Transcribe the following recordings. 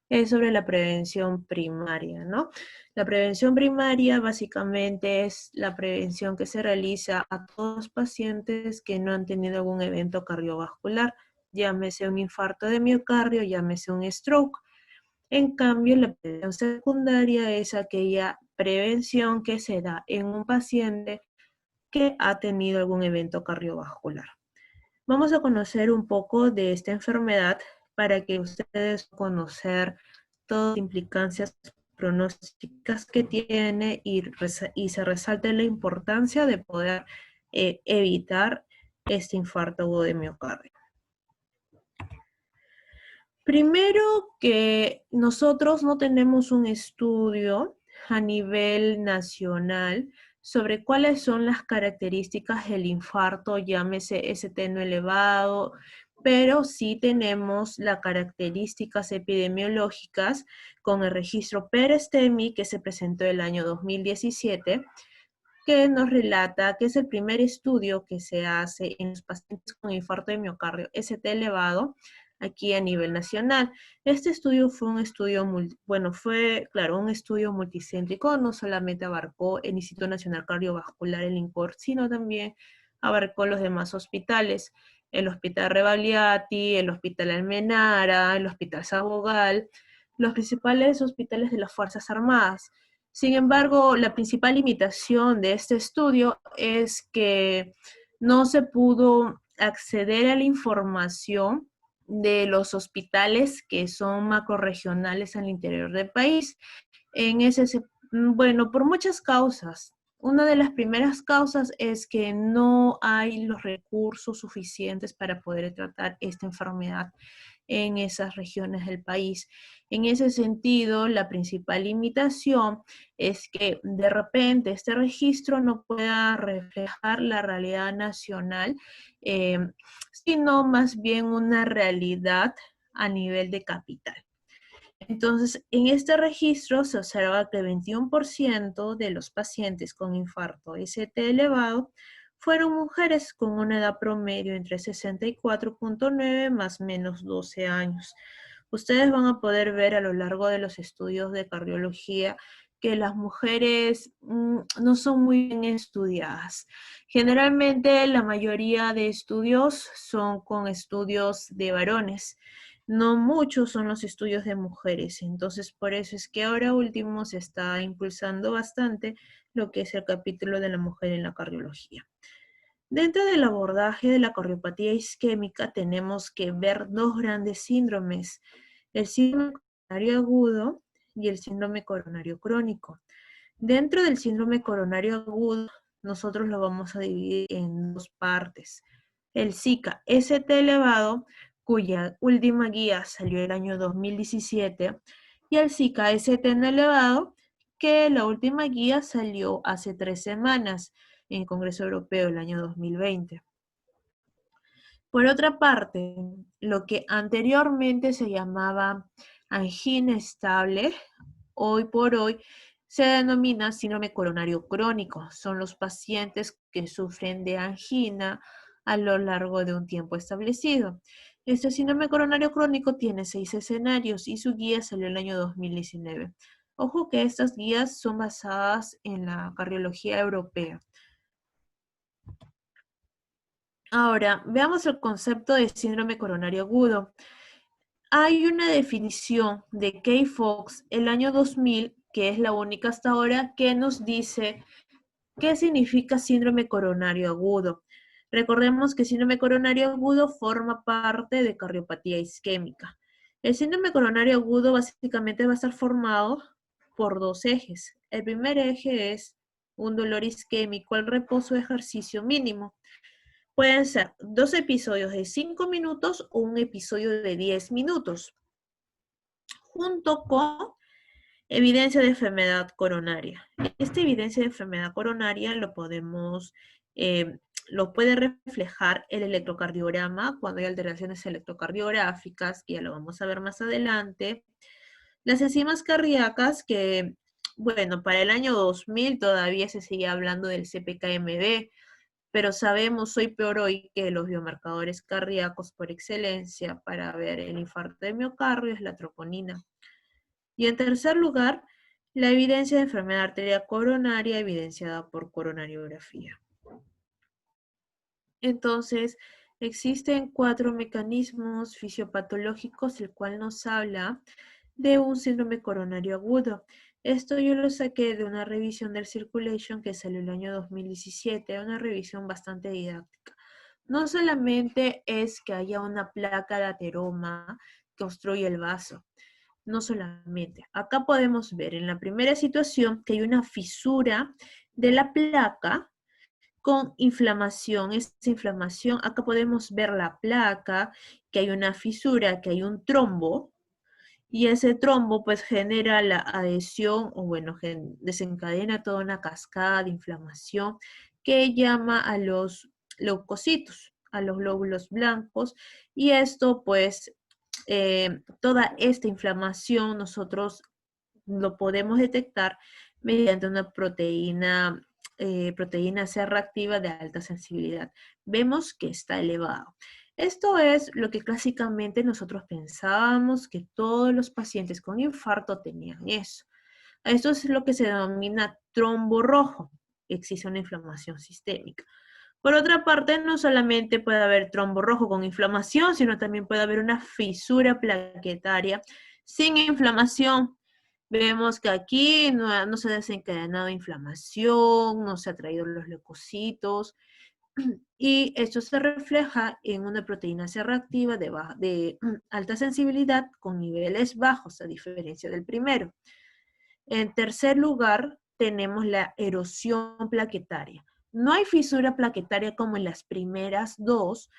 es sobre la prevención primaria, ¿no? La prevención primaria básicamente es la prevención que se realiza a todos los pacientes que no han tenido algún evento cardiovascular, llámese un infarto de miocardio, llámese un stroke. En cambio, la prevención secundaria es aquella prevención que se da en un paciente que ha tenido algún evento cardiovascular. Vamos a conocer un poco de esta enfermedad para que ustedes puedan conocer todas las implicancias pronósticas que tiene y se resalte la importancia de poder evitar este infarto agudo de miocardio. Primero que nosotros no tenemos un estudio a nivel nacional sobre cuáles son las características del infarto, llámese ST no elevado, pero sí tenemos las características epidemiológicas con el registro PER-STEMI que se presentó el año 2017, que nos relata que es el primer estudio que se hace en los pacientes con infarto de miocardio ST elevado aquí a nivel nacional. Este estudio fue un estudio, un estudio multicéntrico, no solamente abarcó el Instituto Nacional Cardiovascular, el INCOR, sino también abarcó los demás hospitales, el Hospital Rebagliati, el Hospital Almenara, el Hospital Sabogal, los principales hospitales de las Fuerzas Armadas. Sin embargo, la principal limitación de este estudio es que no se pudo acceder a la información de los hospitales que son macrorregionales al interior del país. Bueno, por muchas causas. Una de las primeras causas es que no hay los recursos suficientes para poder tratar esta enfermedad en esas regiones del país. En ese sentido, la principal limitación es que de repente este registro no pueda reflejar la realidad nacional, eh, sino más bien una realidad a nivel de capital. Entonces, en este registro se observa que el 21% de los pacientes con infarto ST elevado fueron mujeres con una edad promedio entre 64.9 más menos 12 años. Ustedes van a poder ver a lo largo de los estudios de cardiología que las mujeres no son muy bien estudiadas. Generalmente la mayoría de estudios son con estudios de varones. No muchos son los estudios de mujeres, entonces por eso es que ahora último se está impulsando bastante lo que es el capítulo de la mujer en la cardiología. Dentro del abordaje de la cardiopatía isquémica tenemos que ver dos grandes síndromes, el síndrome coronario agudo y el síndrome coronario crónico. Dentro del síndrome coronario agudo, nosotros lo vamos a dividir en dos partes. El SICA ST elevado, cuya última guía salió el año 2017, y el SICA ST no elevado, que la última guía salió hace 3 semanas en el Congreso Europeo el año 2020. Por otra parte, lo que anteriormente se llamaba angina estable, hoy por hoy se denomina síndrome coronario crónico. Son los pacientes que sufren de angina a lo largo de un tiempo establecido. Este síndrome coronario crónico tiene 6 escenarios y su guía salió el año 2019. Ojo que estas guías son basadas en la cardiología europea. Ahora, veamos el concepto de síndrome coronario agudo. Hay una definición de Kay Fox el año 2000, que es la única hasta ahora, que nos dice qué significa síndrome coronario agudo. Recordemos que síndrome coronario agudo forma parte de cardiopatía isquémica. El síndrome coronario agudo básicamente va a estar formado por dos ejes. El primer eje es un dolor isquémico al reposo de ejercicio mínimo. Pueden ser 2 episodios de 5 minutos o un episodio de 10 minutos, junto con evidencia de enfermedad coronaria. Esta evidencia de enfermedad coronaria lo puede reflejar el electrocardiograma cuando hay alteraciones electrocardiográficas, que ya lo vamos a ver más adelante. Las enzimas cardíacas que, bueno, para el año 2000 todavía se sigue hablando del CPKMB, pero sabemos hoy por hoy que los biomarcadores cardíacos por excelencia para ver el infarto de miocardio es la troponina. Y en tercer lugar, la evidencia de enfermedad arterial coronaria evidenciada por coronariografía. Entonces, existen 4 mecanismos fisiopatológicos, el cual nos habla de un síndrome coronario agudo. Esto yo lo saqué de una revisión del Circulation que salió el año 2017, una revisión bastante didáctica. No solamente es que haya una placa de ateroma que obstruye el vaso, no solamente. Acá podemos ver en la primera situación que hay una fisura de la placa con inflamación. Esta inflamación, acá podemos ver la placa, que hay una fisura, que hay un trombo, y ese trombo pues genera la adhesión o bueno, desencadena toda una cascada de inflamación que llama a los leucocitos, a los glóbulos blancos, y esto pues toda esta inflamación nosotros lo podemos detectar mediante una proteína C reactiva de alta sensibilidad. Vemos que está elevado. Esto es lo que clásicamente nosotros pensábamos que todos los pacientes con infarto tenían eso. Esto es lo que se denomina trombo rojo. Existe una inflamación sistémica. Por otra parte, no solamente puede haber trombo rojo con inflamación, sino también puede haber una fisura plaquetaria sin inflamación. Vemos que aquí no se ha desencadenado inflamación, no se ha traído los leucocitos, y esto se refleja en una proteína C reactiva de alta sensibilidad con niveles bajos, a diferencia del primero. En tercer lugar, tenemos la erosión plaquetaria. No hay fisura plaquetaria como en las primeras dos,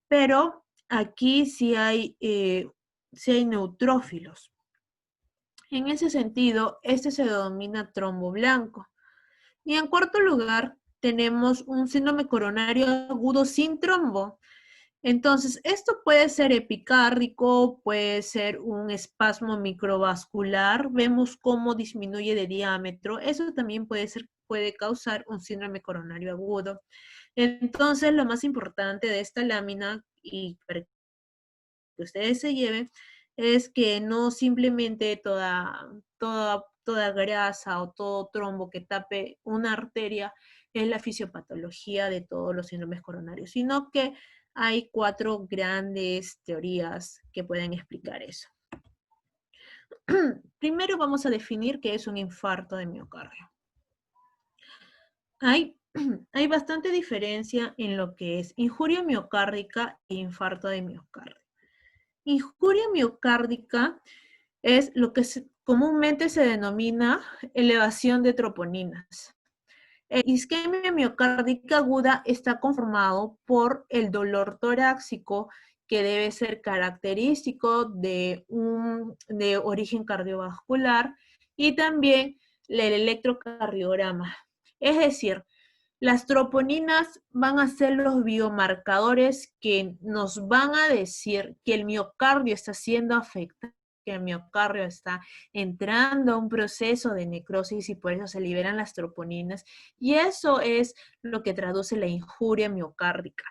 pero aquí sí hay neutrófilos. En ese sentido, este se denomina trombo blanco. Y en cuarto lugar, tenemos un síndrome coronario agudo sin trombo. Entonces, esto puede ser epicárdico, puede ser un espasmo microvascular. Vemos cómo disminuye de diámetro. Eso también puede causar un síndrome coronario agudo. Entonces, lo más importante de esta lámina, y para que ustedes se lleven, es que no simplemente toda grasa o todo trombo que tape una arteria es la fisiopatología de todos los síndromes coronarios, sino que hay 4 grandes teorías que pueden explicar eso. Primero vamos a definir qué es un infarto de miocardio. Hay bastante diferencia en lo que es injuria miocárdica e infarto de miocardio. Injuria miocárdica es lo que comúnmente se denomina elevación de troponinas. Isquemia miocárdica aguda está conformado por el dolor torácico que debe ser característico de origen cardiovascular y también el electrocardiograma. Es decir, las troponinas van a ser los biomarcadores que nos van a decir que el miocardio está siendo afectado, que el miocardio está entrando a un proceso de necrosis y por eso se liberan las troponinas. Y eso es lo que traduce la injuria miocárdica.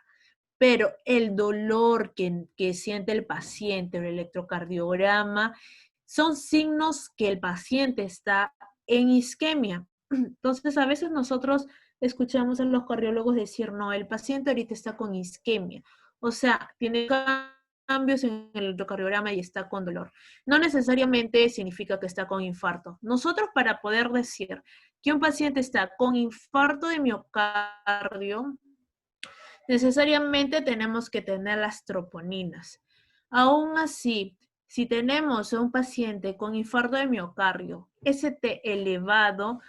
Pero el dolor que siente el paciente, el electrocardiograma, son signos que el paciente está en isquemia. Entonces, a veces nosotros escuchamos a los cardiólogos decir, no, el paciente ahorita está con isquemia. O sea, tiene cambios en el electrocardiograma y está con dolor. No necesariamente significa que está con infarto. Nosotros, para poder decir que un paciente está con infarto de miocardio, necesariamente tenemos que tener las troponinas. Aún así, si tenemos a un paciente con infarto de miocardio, ST elevado,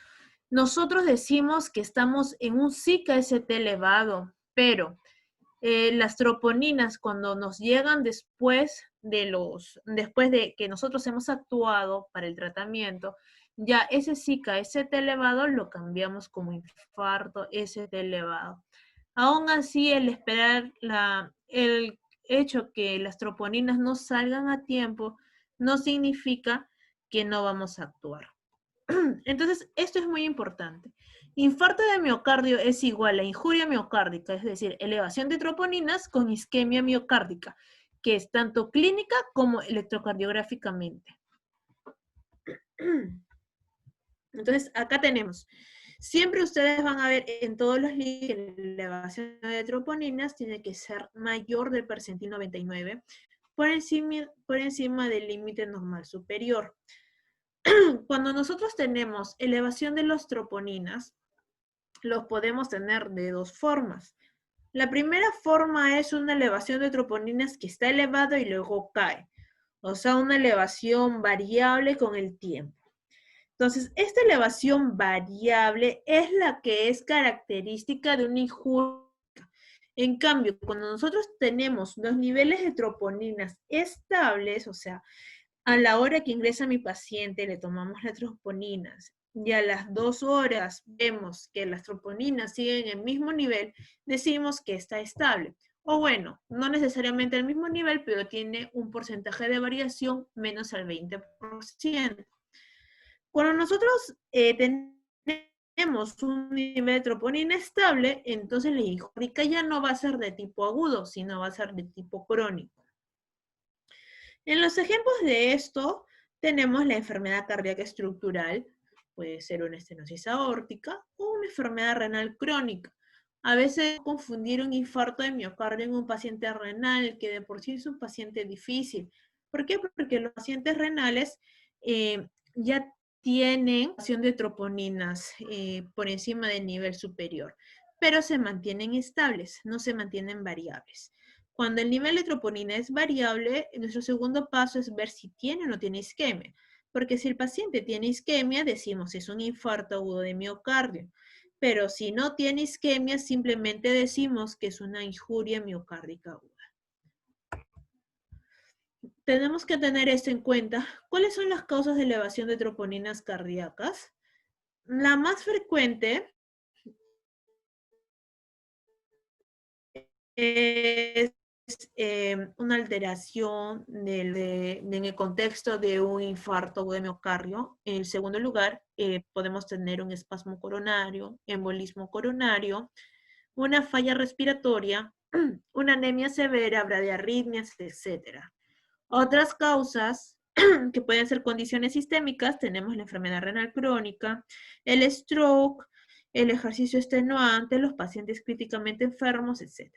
nosotros decimos que estamos en un SICA-ST elevado, pero las troponinas cuando nos llegan después de que nosotros hemos actuado para el tratamiento, ya ese SICA-ST elevado lo cambiamos como infarto ST elevado. Aún así, el esperar el hecho que las troponinas no salgan a tiempo no significa que no vamos a actuar. Entonces, esto es muy importante. Infarto de miocardio es igual a injuria miocárdica, es decir, elevación de troponinas con isquemia miocárdica, que es tanto clínica como electrocardiográficamente. Entonces, acá tenemos, siempre ustedes van a ver en todos los links que la elevación de troponinas tiene que ser mayor del percentil 99 por encima del límite normal superior. Cuando nosotros tenemos elevación de las troponinas, los podemos tener de dos formas. La primera forma es una elevación de troponinas que está elevado y luego cae. O sea, una elevación variable con el tiempo. Entonces, esta elevación variable es la que es característica de una injuria. En cambio, cuando nosotros tenemos los niveles de troponinas estables, o sea, a la hora que ingresa mi paciente le tomamos las troponinas y a las 2 horas vemos que las troponinas siguen en el mismo nivel, decimos que está estable. O bueno, no necesariamente al mismo nivel, pero tiene un porcentaje de variación menos al 20%. Cuando nosotros tenemos un nivel de troponina estable, entonces la injúrica ya no va a ser de tipo agudo, sino va a ser de tipo crónico. En los ejemplos de esto tenemos la enfermedad cardíaca estructural, puede ser una estenosis aórtica o una enfermedad renal crónica. A veces confundir un infarto de miocardio en un paciente renal, que de por sí es un paciente difícil. ¿Por qué? Porque los pacientes renales ya tienen acción de troponinas por encima del nivel superior, pero se mantienen estables, no se mantienen variables. Cuando el nivel de troponina es variable, nuestro segundo paso es ver si tiene o no tiene isquemia. Porque si el paciente tiene isquemia, decimos es un infarto agudo de miocardio. Pero si no tiene isquemia, simplemente decimos que es una injuria miocárdica aguda. Tenemos que tener esto en cuenta. ¿Cuáles son las causas de elevación de troponinas cardíacas? La más frecuente es una alteración en el contexto de un infarto de miocardio. En segundo lugar, podemos tener un espasmo coronario, embolismo coronario, una falla respiratoria, una anemia severa, bradiarritmias, etc. Otras causas que pueden ser condiciones sistémicas, tenemos la enfermedad renal crónica, el stroke, el ejercicio extenuante, los pacientes críticamente enfermos, etc.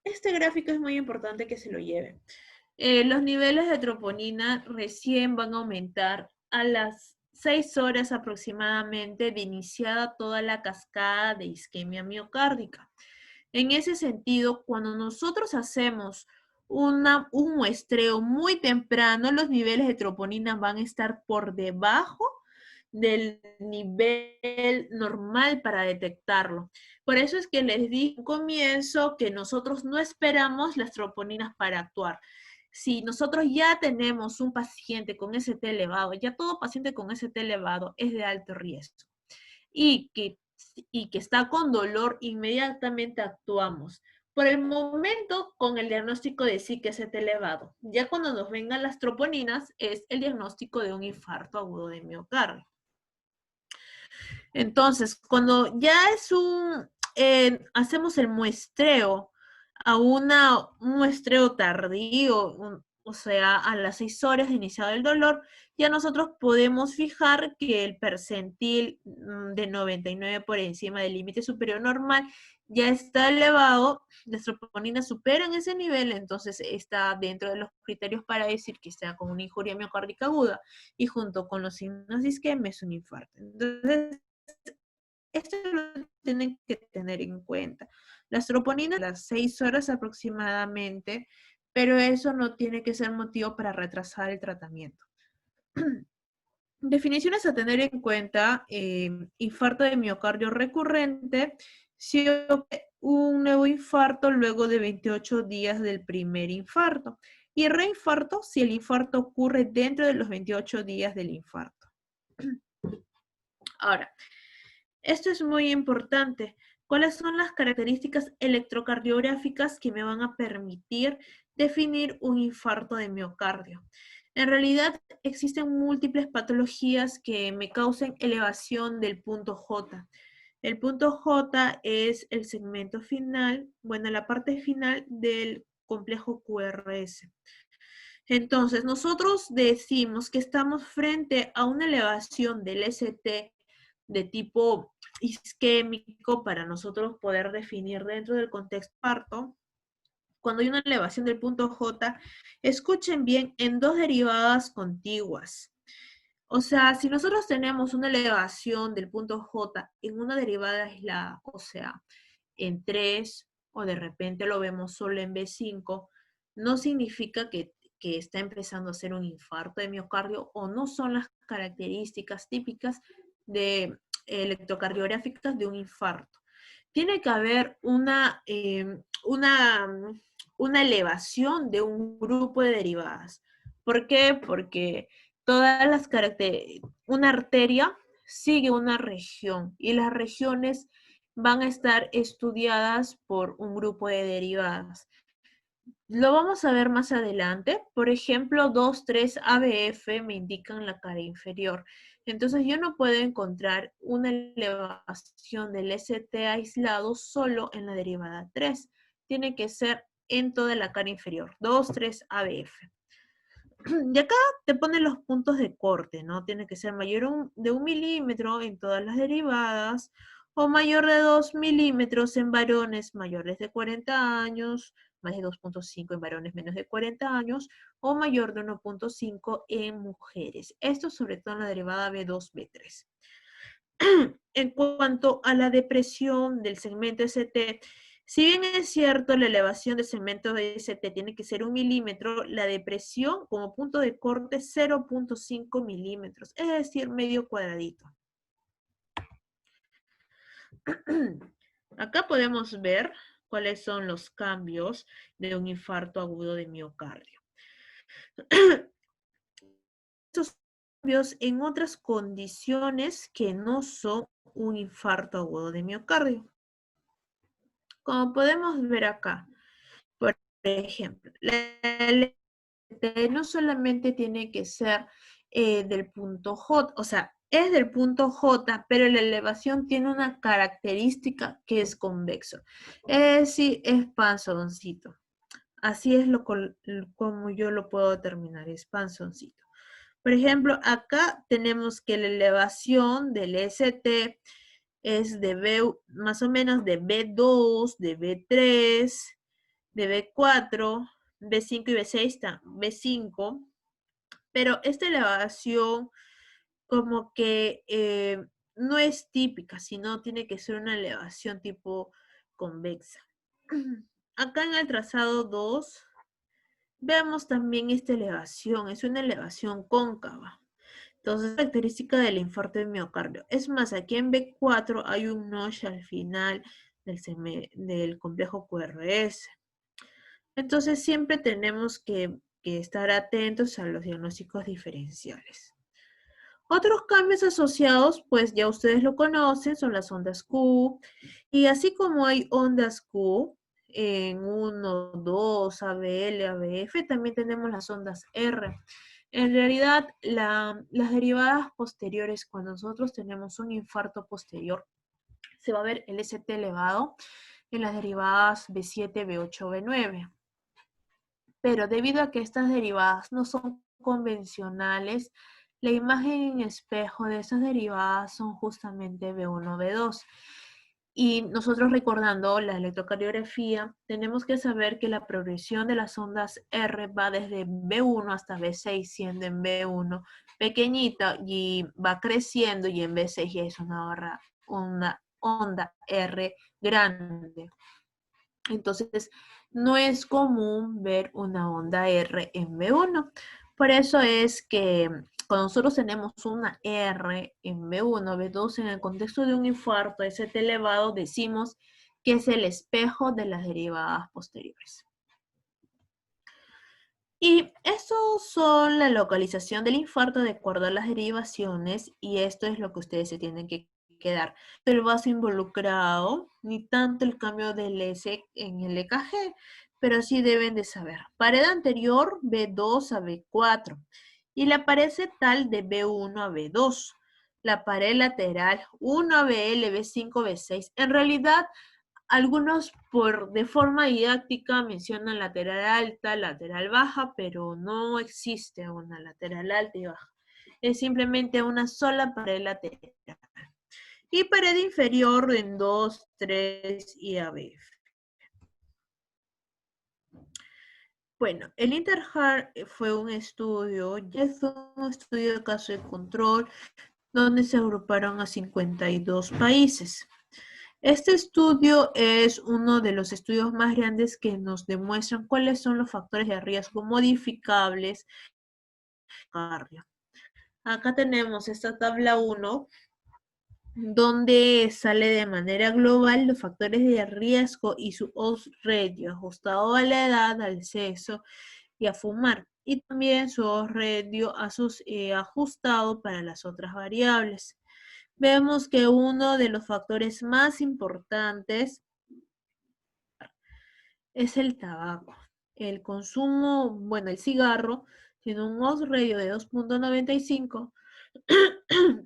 Este gráfico es muy importante que se lo lleven. Los niveles de troponina recién van a aumentar a las 6 horas aproximadamente de iniciada toda la cascada de isquemia miocárdica. En ese sentido, cuando nosotros hacemos un muestreo muy temprano, los niveles de troponina van a estar por debajo del nivel normal para detectarlo. Por eso es que les di un comienzo que nosotros no esperamos las troponinas para actuar. Si nosotros ya tenemos un paciente con ST elevado, ya todo paciente con ST elevado es de alto riesgo y que está con dolor, inmediatamente actuamos. Por el momento, con el diagnóstico de sí que ST elevado. Ya cuando nos vengan las troponinas, es el diagnóstico de un infarto agudo de miocardio. Entonces, cuando ya hacemos el muestreo a un muestreo tardío, o sea, a las 6 horas de iniciado el dolor, ya nosotros podemos fijar que el percentil de 99 por encima del límite superior normal ya está elevado, las troponinas superan ese nivel, entonces está dentro de los criterios para decir que está con una injuria miocárdica aguda y junto con los signos de isquemia es un infarto. Entonces, esto lo tienen que tener en cuenta. Las troponinas a las 6 horas aproximadamente, pero eso no tiene que ser motivo para retrasar el tratamiento. Definiciones a tener en cuenta: infarto de miocardio recurrente, si un nuevo infarto luego de 28 días del primer infarto, y reinfarto si el infarto ocurre dentro de los 28 días del infarto. Ahora, esto es muy importante. ¿Cuáles son las características electrocardiográficas que me van a permitir definir un infarto de miocardio? En realidad existen múltiples patologías que me causen elevación del punto J. El punto J es el segmento final, bueno, la parte final del complejo QRS. Entonces, nosotros decimos que estamos frente a una elevación del ST de tipo isquémico para nosotros poder definir dentro del contexto parto. Cuando hay una elevación del punto J, escuchen bien, en dos derivadas contiguas. O sea, si nosotros tenemos una elevación del punto J en una derivada aislada, o sea, en 3 o de repente lo vemos solo en B5, no significa que está empezando a ser un infarto de miocardio o no son las características típicas de electrocardiográficas de un infarto. Tiene que haber una elevación de un grupo de derivadas. ¿Por qué? Porque todas las características, una arteria sigue una región y las regiones van a estar estudiadas por un grupo de derivadas. Lo vamos a ver más adelante. Por ejemplo, 2, 3 ABF me indican la cara inferior. Entonces yo no puedo encontrar una elevación del ST aislado solo en la derivada 3. Tiene que ser en toda la cara inferior. 2, 3 ABF. Y acá te ponen los puntos de corte, ¿no? Tiene que ser mayor de 1 milímetro en todas las derivadas o mayor de 2 milímetros en varones mayores de 40 años, más de 2.5 en varones menos de 40 años o mayor de 1.5 en mujeres. Esto sobre todo en la derivada B2, B3. En cuanto a la depresión del segmento ST, si bien es cierto la elevación del segmento de ST tiene que ser 1 milímetro, la depresión como punto de corte 0.5 milímetros, es decir, medio cuadradito. Acá podemos ver cuáles son los cambios de un infarto agudo de miocardio. Estos cambios en otras condiciones que no son un infarto agudo de miocardio. Como podemos ver acá, por ejemplo, la LT no solamente tiene que ser del punto J, o sea, es del punto J, pero la elevación tiene una característica que es convexo. Es decir, es panzoncito. Así es como yo lo puedo determinar, es panzoncito. Por ejemplo, acá tenemos que la elevación del ST es de B, más o menos de B2, de B3, de B4, B5 y B6, B5, pero esta elevación como que no es típica, sino tiene que ser una elevación tipo convexa. Acá en el trazado 2 veamos también esta elevación, es una elevación cóncava. Entonces, característica del infarto de miocardio. Es más, aquí en B4 hay un notch al final del complejo QRS. Entonces, siempre tenemos que estar atentos a los diagnósticos diferenciales. Otros cambios asociados, pues ya ustedes lo conocen, son las ondas Q. Y así como hay ondas Q en 1, 2, ABL, ABF, también tenemos las ondas R. En realidad, las derivadas posteriores, cuando nosotros tenemos un infarto posterior, se va a ver el ST elevado en las derivadas B7, B8, B9. Pero debido a que estas derivadas no son convencionales, la imagen en espejo de estas derivadas son justamente B1, B2. Y nosotros recordando la electrocardiografía, tenemos que saber que la progresión de las ondas R va desde B1 hasta B6, siendo en B1 pequeñita y va creciendo y en B6 ya es una onda R grande. Entonces, no es común ver una onda R en B1. Por eso es que cuando nosotros tenemos una R en B1, B2, en el contexto de un infarto ST elevado, decimos que es el espejo de las derivadas posteriores. Y estos son la localización del infarto de acuerdo a las derivaciones, y esto es lo que ustedes se tienen que quedar. El vaso involucrado, ni tanto el cambio del S en el EKG, pero sí deben de saber. Pared anterior, B2 a B4, y la pared septal de B1 a B2. La pared lateral, 1 a BL, B5, B6. En realidad, Algunos de forma didáctica mencionan lateral alta, lateral baja, pero no existe una lateral alta y baja. Es simplemente una sola pared lateral. Y pared inferior en 2, 3 y ABF. Bueno, el InterHeart fue un estudio, ya fue un estudio de caso de control, donde se agruparon a 52 países. Este estudio es uno de los estudios más grandes que nos demuestran cuáles son los factores de riesgo modificables. Acá tenemos esta tabla 1, donde sale de manera global los factores de riesgo y su odds ratio ajustado a la edad, al sexo y a fumar. Y también su odds ratio ajustado para las otras variables. Vemos que uno de los factores más importantes es el tabaco. El consumo, bueno, el cigarro, tiene un odds ratio de 2.95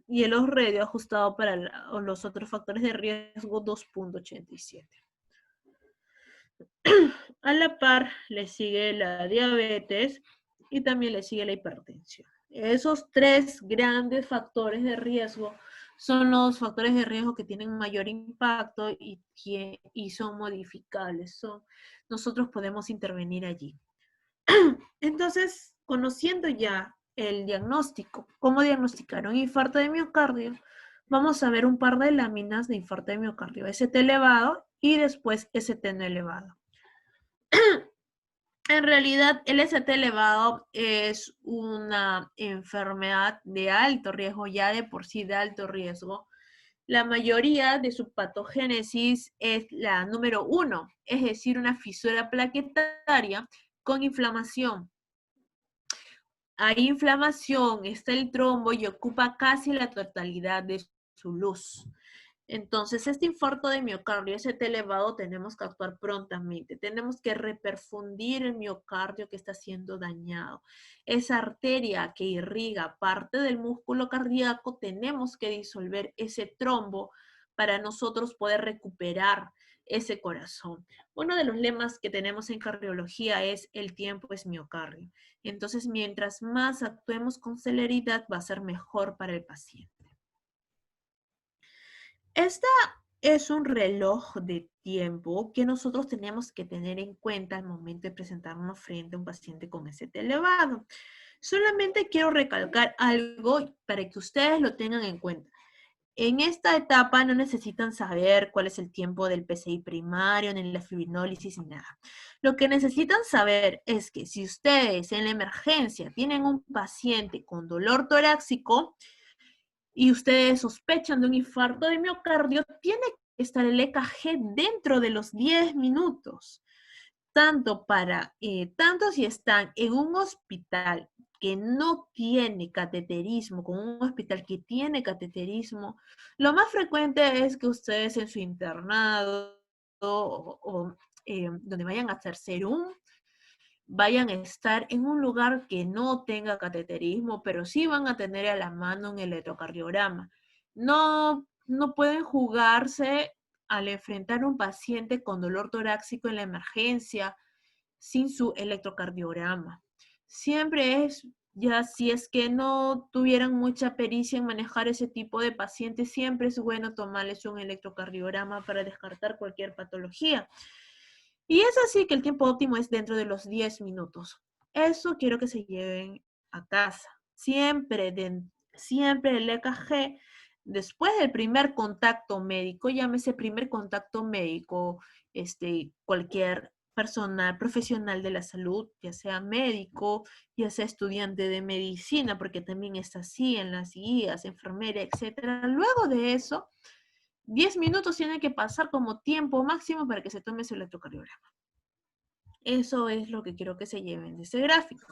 y el odds ratio ajustado para los otros factores de riesgo 2.87. A la par le sigue la diabetes y también le sigue la hipertensión. Esos tres grandes factores de riesgo son los factores de riesgo que tienen mayor impacto y son modificables. Nosotros podemos intervenir allí. Entonces, conociendo ya el diagnóstico, cómo diagnosticar un infarto de miocardio, vamos a ver un par de láminas de infarto de miocardio, ST elevado y después ST no elevado. En realidad, el ST elevado es una enfermedad de alto riesgo, ya de por sí de alto riesgo. La mayoría de su patogénesis es la número 1, es decir, una fisura plaquetaria con inflamación. Hay inflamación, está el trombo y ocupa casi la totalidad de su luz. Entonces, este infarto de miocardio, ST elevado, tenemos que actuar prontamente. Tenemos que reperfundir el miocardio que está siendo dañado. Esa arteria que irriga parte del músculo cardíaco, tenemos que disolver ese trombo para nosotros poder recuperar ese corazón. Uno de los lemas que tenemos en cardiología es el tiempo es miocardio. Entonces, mientras más actuemos con celeridad, va a ser mejor para el paciente. Esta es un reloj de tiempo que nosotros tenemos que tener en cuenta al momento de presentarnos frente a un paciente con ST elevado. Solamente quiero recalcar algo para que ustedes lo tengan en cuenta. En esta etapa no necesitan saber cuál es el tiempo del PCI primario, ni la fibrinólisis, ni nada. Lo que necesitan saber es que si ustedes en la emergencia tienen un paciente con dolor torácico, y ustedes sospechan de un infarto de miocardio, tiene que estar el EKG dentro de los 10 minutos. Tanto si están en un hospital que no tiene cateterismo, con un hospital que tiene cateterismo, lo más frecuente es que ustedes en su internado o donde vayan a hacer serum, vayan a estar en un lugar que no tenga cateterismo, pero sí van a tener a la mano un electrocardiograma. No pueden jugarse al enfrentar un paciente con dolor torácico en la emergencia sin su electrocardiograma. Siempre es, ya si es que no tuvieran mucha pericia en manejar ese tipo de pacientes, siempre es bueno tomarles un electrocardiograma para descartar cualquier patología. Y es así que el tiempo óptimo es dentro de los 10 minutos. Eso quiero que se lleven a casa. Siempre el EKG, después del primer contacto médico, llámese primer contacto médico, cualquier personal profesional de la salud, ya sea médico, ya sea estudiante de medicina, porque también está así en las guías, enfermera, etc. Luego de eso, 10 minutos tiene que pasar como tiempo máximo para que se tome su electrocardiograma. Eso es lo que quiero que se lleven de ese gráfico.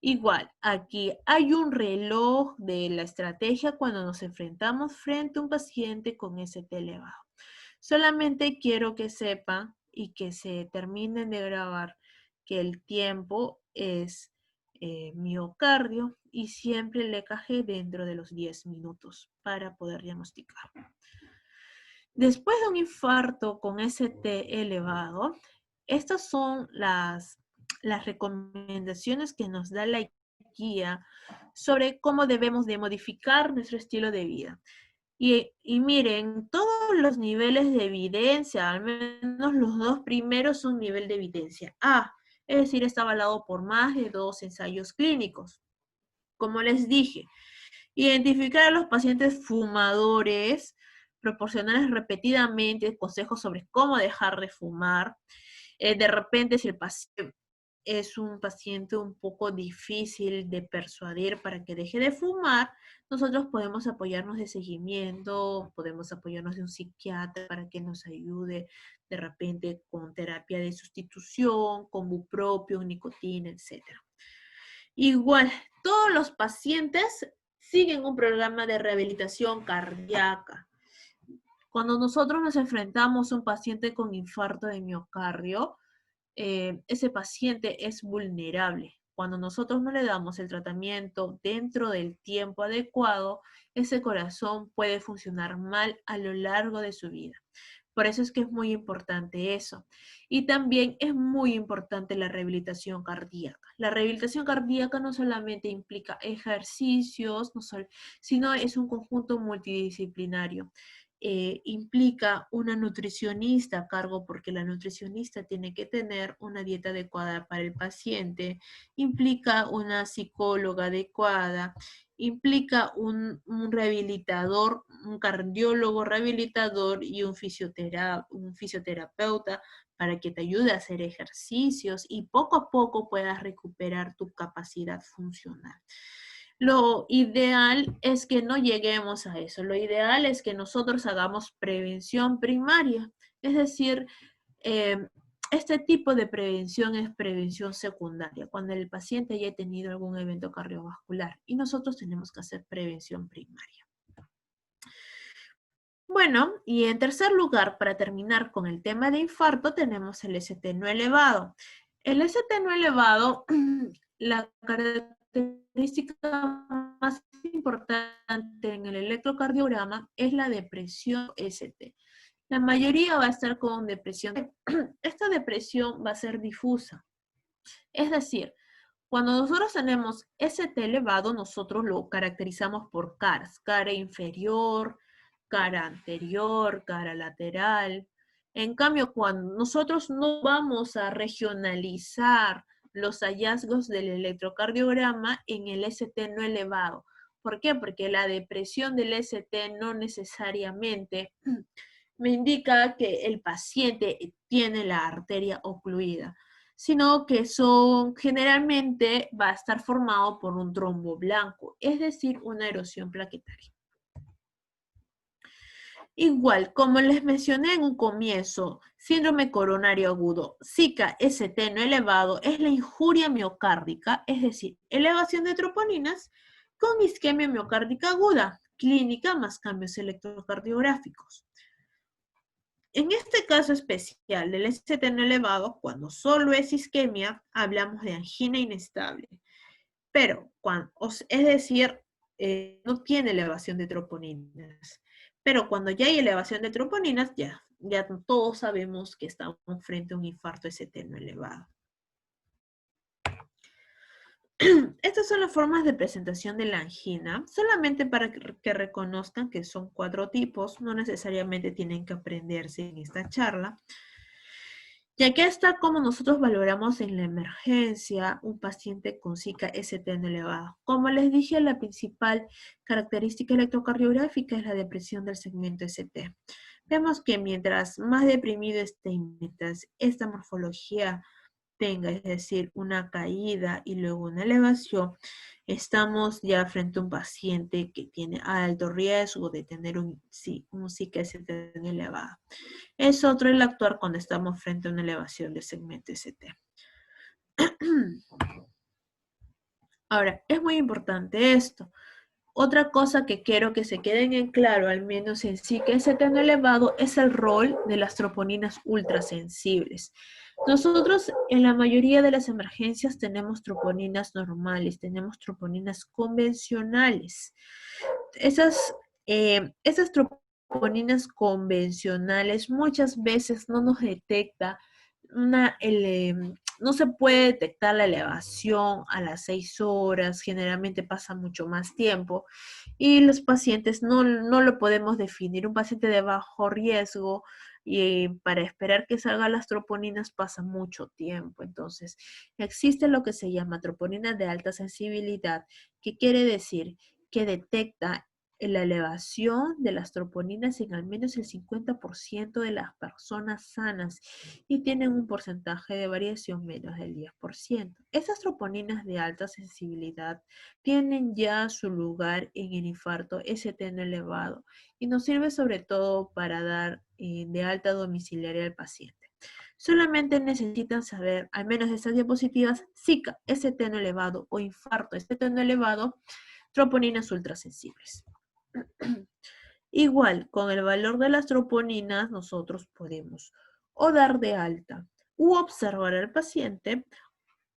Igual, aquí hay un reloj de la estrategia cuando nos enfrentamos frente a un paciente con ST elevado. Solamente quiero que sepan y que se terminen de grabar que el tiempo es miocardio y siempre el EKG dentro de los 10 minutos para poder diagnosticar. Después de un infarto con ST elevado, estas son las recomendaciones que nos da la guía sobre cómo debemos de modificar nuestro estilo de vida. Y miren, todos los niveles de evidencia, al menos los dos primeros son nivel de evidencia A, es decir, está avalado por más de 2 ensayos clínicos. Como les dije, identificar a los pacientes fumadores, proporcionarles repetidamente consejos sobre cómo dejar de fumar. De repente, si el paciente es un paciente un poco difícil de persuadir para que deje de fumar, nosotros podemos apoyarnos de seguimiento, podemos apoyarnos de un psiquiatra para que nos ayude de repente con terapia de sustitución, con bupropión, nicotina, etc. Igual, todos los pacientes siguen un programa de rehabilitación cardíaca. Cuando nosotros nos enfrentamos a un paciente con infarto de miocardio, ese paciente es vulnerable. Cuando nosotros no le damos el tratamiento dentro del tiempo adecuado, ese corazón puede funcionar mal a lo largo de su vida. Por eso es que es muy importante eso. Y también es muy importante la rehabilitación cardíaca. La rehabilitación cardíaca no solamente implica ejercicios, sino es un conjunto multidisciplinario. Implica una nutricionista a cargo porque la nutricionista tiene que tener una dieta adecuada para el paciente, implica una psicóloga adecuada, implica un rehabilitador, un cardiólogo rehabilitador y un fisioterapeuta para que te ayude a hacer ejercicios y poco a poco puedas recuperar tu capacidad funcional. Lo ideal es que no lleguemos a eso. Lo ideal es que nosotros hagamos prevención primaria. Es decir, este tipo de prevención es prevención secundaria, cuando el paciente haya tenido algún evento cardiovascular y nosotros tenemos que hacer prevención primaria. Bueno, y en tercer lugar, para terminar con el tema de infarto, tenemos el ST no elevado. El ST no elevado, la característica más importante en el electrocardiograma es la depresión ST. La mayoría va a estar con depresión. Esta depresión va a ser difusa. Es decir, cuando nosotros tenemos ST elevado, nosotros lo caracterizamos por caras. Cara inferior, cara anterior, cara lateral. En cambio, cuando nosotros no vamos a regionalizar los hallazgos del electrocardiograma en el ST no elevado. ¿Por qué? Porque la depresión del ST no necesariamente me indica que el paciente tiene la arteria ocluida, sino que generalmente va a estar formado por un trombo blanco, es decir, una erosión plaquetaria. Igual, como les mencioné en un comienzo, síndrome coronario agudo, SICA-ST no elevado, es la injuria miocárdica, es decir, elevación de troponinas con isquemia miocárdica aguda, clínica más cambios electrocardiográficos. En este caso especial del ST no elevado, cuando solo es isquemia, hablamos de angina inestable. Pero, es decir, no tiene elevación de troponinas. Pero cuando ya hay elevación de troponinas, ya todos sabemos que estamos frente a un infarto ST no elevado. Estas son las formas de presentación de la angina, solamente para que reconozcan que son 4 tipos, no necesariamente tienen que aprenderse en esta charla. Y aquí está cómo nosotros valoramos en la emergencia un paciente con SICA-ST no elevado. Como les dije, la principal característica electrocardiográfica es la depresión del segmento ST. Vemos que mientras más deprimido esté, mientras esta morfología tenga, es decir, una caída y luego una elevación, estamos ya frente a un paciente que tiene alto riesgo de tener un SICA-ST elevado. Es otro el actuar cuando estamos frente a una elevación del segmento ST. Ahora, es muy importante esto. Otra cosa que quiero que se queden en claro, al menos en SICA-ST no elevado, es el rol de las troponinas ultrasensibles. Nosotros en la mayoría de las emergencias tenemos troponinas normales, tenemos troponinas convencionales. Esas troponinas troponinas convencionales muchas veces no nos detecta no se puede detectar la elevación a las 6 horas, generalmente pasa mucho más tiempo y los pacientes no lo podemos definir. Un paciente de bajo riesgo y para esperar que salgan las troponinas pasa mucho tiempo. Entonces, existe lo que se llama troponina de alta sensibilidad, que quiere decir que detecta la elevación de las troponinas en al menos el 50% de las personas sanas y tienen un porcentaje de variación menos del 10%. Estas troponinas de alta sensibilidad tienen ya su lugar en el infarto ST no elevado y nos sirve sobre todo para dar de alta domiciliaria al paciente. Solamente necesitan saber, al menos de estas diapositivas, SICA, ST no elevado o infarto ST no elevado, troponinas ultrasensibles. Igual, con el valor de las troponinas, nosotros podemos o dar de alta u observar al paciente,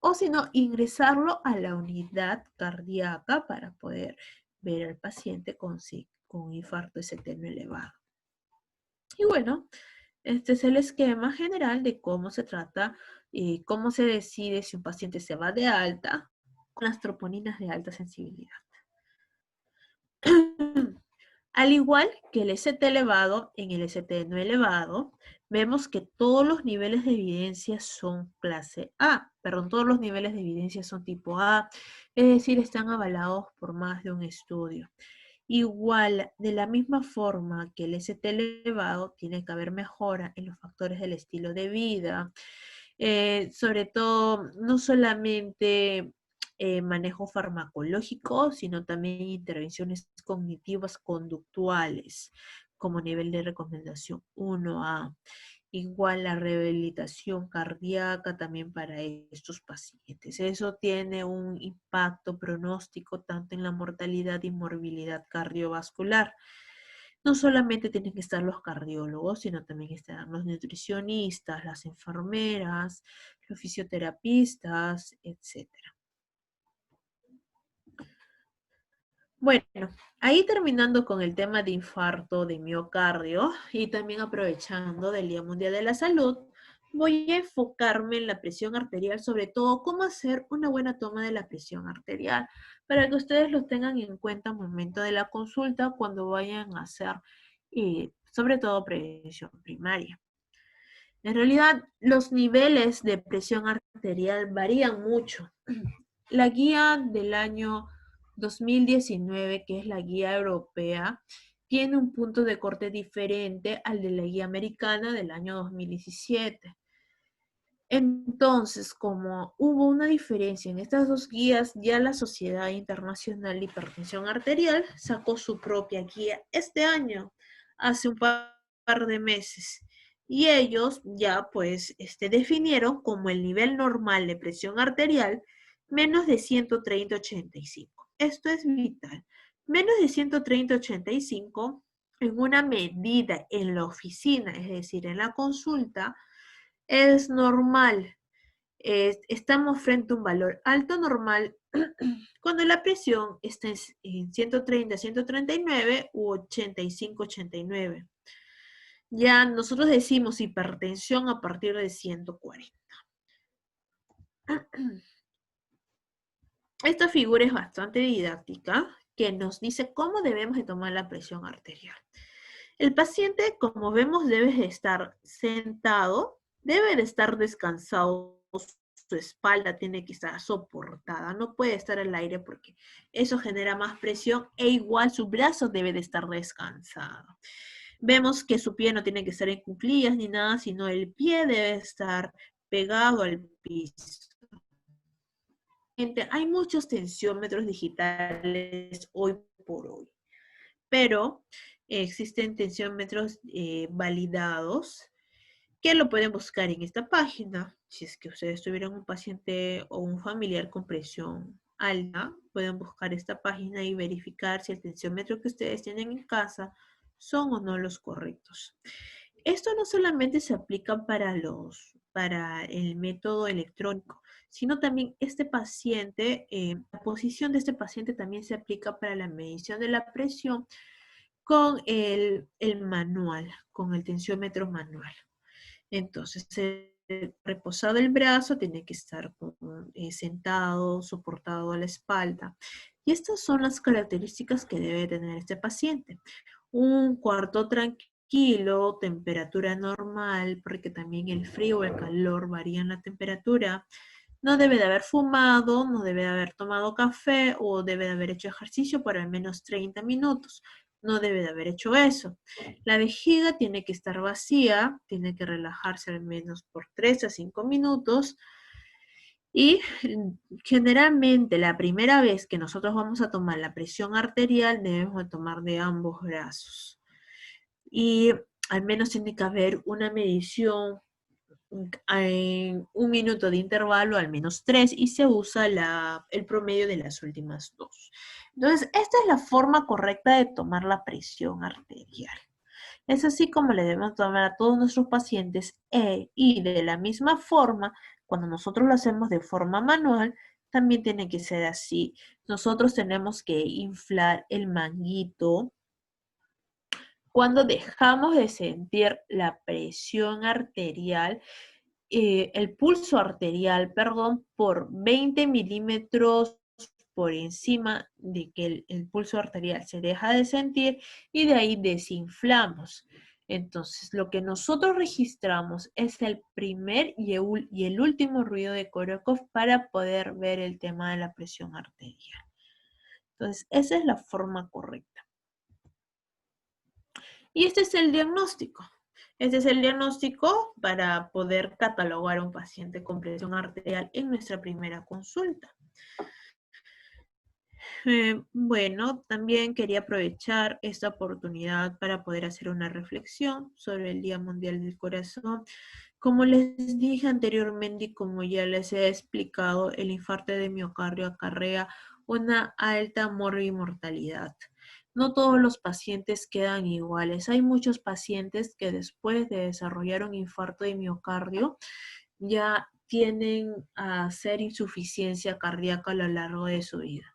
o si no, ingresarlo a la unidad cardíaca para poder ver al paciente con infarto ST elevado. Y bueno, este es el esquema general de cómo se trata y cómo se decide si un paciente se va de alta con las troponinas de alta sensibilidad. Al igual que el ST elevado, en el ST no elevado, vemos que todos los niveles de evidencia son clase A, perdón, todos los niveles de evidencia son tipo A, es decir, están avalados por más de un estudio. Igual, de la misma forma que el ST elevado, tiene que haber mejora en los factores del estilo de vida, sobre todo, no solamente manejo farmacológico, sino también intervenciones cognitivas conductuales, como nivel de recomendación 1A. Igual la rehabilitación cardíaca también para estos pacientes. Eso tiene un impacto pronóstico tanto en la mortalidad y morbilidad cardiovascular. No solamente tienen que estar los cardiólogos, sino también están los nutricionistas, las enfermeras, los fisioterapistas, etc. Bueno, ahí terminando con el tema de infarto de miocardio y también aprovechando del Día Mundial de la Salud, voy a enfocarme en la presión arterial, sobre todo cómo hacer una buena toma de la presión arterial, para que ustedes lo tengan en cuenta al momento de la consulta cuando vayan a hacer, sobre todo prevención primaria. En realidad, los niveles de presión arterial varían mucho. La guía del año 2019, que es la guía europea, tiene un punto de corte diferente al de la guía americana del año 2017. Entonces, como hubo una diferencia en estas dos guías, ya la Sociedad Internacional de Hipertensión Arterial sacó su propia guía este año, hace un par de meses. Y ellos ya pues definieron como el nivel normal de presión arterial menos de 130/85. Esto es vital. Menos de 130/85 en una medida en la oficina, es decir, en la consulta, es normal. Estamos frente a un valor alto normal cuando la presión está en 130, 139 u 85, 89. Ya nosotros decimos hipertensión a partir de 140. Esta figura es bastante didáctica, que nos dice cómo debemos de tomar la presión arterial. El paciente, como vemos, debe de estar sentado, debe de estar descansado, su espalda tiene que estar soportada, no puede estar al aire porque eso genera más presión e igual su brazo debe de estar descansado. Vemos que su pie no tiene que estar en cuclillas ni nada, sino el pie debe estar pegado al piso. Hay muchos tensiómetros digitales hoy por hoy, pero existen tensiómetros validados que lo pueden buscar en esta página. Si es que ustedes tuvieran un paciente o un familiar con presión alta, pueden buscar esta página y verificar si el tensiómetro que ustedes tienen en casa son o no los correctos. Esto no solamente se aplica para el método electrónico, sino también la posición de este paciente también se aplica para la medición de la presión, con el manual, con el tensiómetro manual. Entonces, reposado el brazo, tiene que estar sentado, soportado a la espalda. Y estas son las características que debe tener este paciente. Un cuarto tranquilo, temperatura normal, porque también el frío o el calor varían la temperatura. No debe de haber fumado, no debe de haber tomado café o debe de haber hecho ejercicio por al menos 30 minutos. No debe de haber hecho eso. La vejiga tiene que estar vacía, tiene que relajarse al menos por 3 a 5 minutos. Y generalmente la primera vez que nosotros vamos a tomar la presión arterial debemos de tomar de ambos brazos. Y al menos tiene que haber una medición en 1 minuto de intervalo, al menos 3, y se usa el promedio de las últimas 2. Entonces, esta es la forma correcta de tomar la presión arterial. Es así como le debemos tomar a todos nuestros pacientes y de la misma forma, cuando nosotros lo hacemos de forma manual, también tiene que ser así. Nosotros tenemos que inflar el manguito cuando dejamos de sentir la presión arterial, el pulso arterial, perdón, por 20 milímetros por encima de que el pulso arterial se deja de sentir y de ahí desinflamos. Entonces, lo que nosotros registramos es el primer y el último ruido de Korokov para poder ver el tema de la presión arterial. Entonces, esa es la forma correcta. Y este es el diagnóstico. Este es el diagnóstico para poder catalogar a un paciente con presión arterial en nuestra primera consulta. Bueno, también quería aprovechar esta oportunidad para poder hacer una reflexión sobre el Día Mundial del Corazón. Como les dije anteriormente y como ya les he explicado, el infarto de miocardio acarrea una alta mortalidad. No todos los pacientes quedan iguales. Hay muchos pacientes que después de desarrollar un infarto de miocardio ya tienen a hacer insuficiencia cardíaca a lo largo de su vida.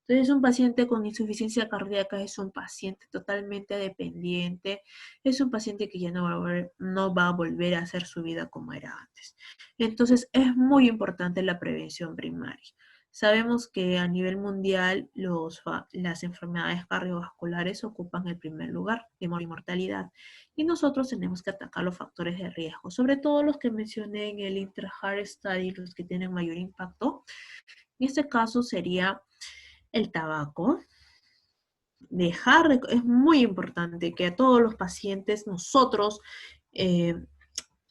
Entonces, un paciente con insuficiencia cardíaca es un paciente totalmente dependiente, es un paciente que ya no va a volver a hacer su vida como era antes. Entonces, es muy importante la prevención primaria. Sabemos que a nivel mundial las enfermedades cardiovasculares ocupan el primer lugar de mortalidad y nosotros tenemos que atacar los factores de riesgo, sobre todo los que mencioné en el Intra-Heart Study, los que tienen mayor impacto. En este caso sería el tabaco. Es muy importante que a todos los pacientes nosotros